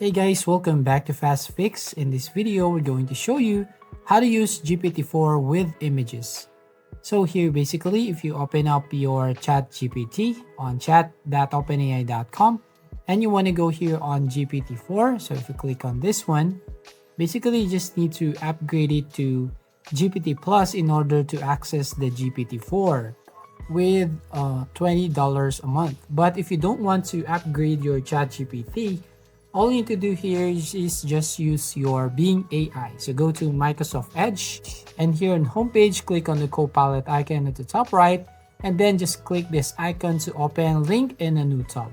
Hey guys, welcome back to Fast Fix. In this video, we're going to show you how to use GPT-4 with images. So here basically, if you open up your ChatGPT on chat.openai.com and you want to go here on GPT-4, so if you click on this one, basically you just need to upgrade it to GPT Plus in order to access the GPT-4 with $20 a month. But if you don't want to upgrade your ChatGPT, all you need to do here is just use your Bing AI. So go to Microsoft Edge, and here on homepage, click on the Copilot icon at the top right, and then just click this icon to open link in a new tab.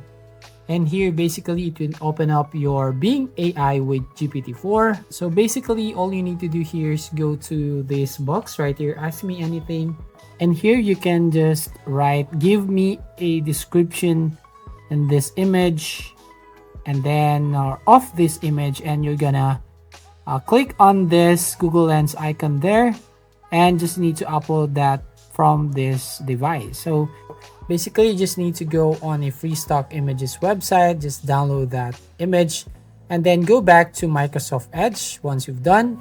And here basically it will open up your Bing AI with GPT-4. So basically all you need to do here is go to this box right here, ask me anything. And here you can just write, give me a description in this image, and then of this image, and you're gonna click on this Google Lens icon there, and just need to upload that from this device. So basically you just need to go on a free stock images website, just download that image, and then go back to Microsoft Edge once you've done.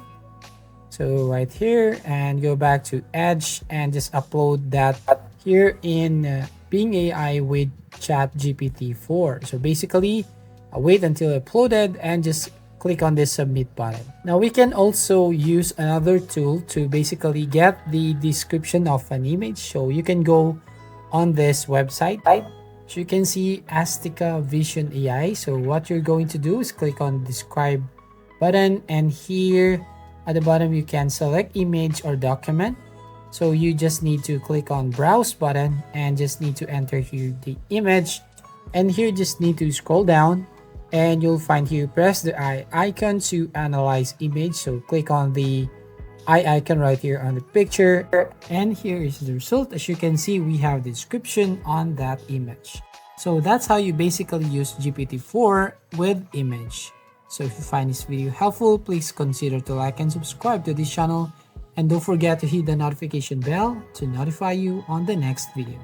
So right here, and go back to Edge and just upload that here in Bing AI with ChatGPT-4. So basically wait until uploaded and just click on this submit button. Now we can also use another tool to basically get the description of an image. So you can go on this website. So you can see Astica Vision AI. So what you're going to do is click on describe button, and here at the bottom you can select image or document. So you just need to click on browse button and just need to enter here the image, and here just need to scroll down, and you'll find here press the eye icon to analyze image. So click on the eye icon right here on the picture, and here is the result. As you can see, we have the description on that image. So that's how you basically use GPT-4 with image. So if you find this video helpful, please consider to like and subscribe to this channel, and don't forget to hit the notification bell to notify you on the next video.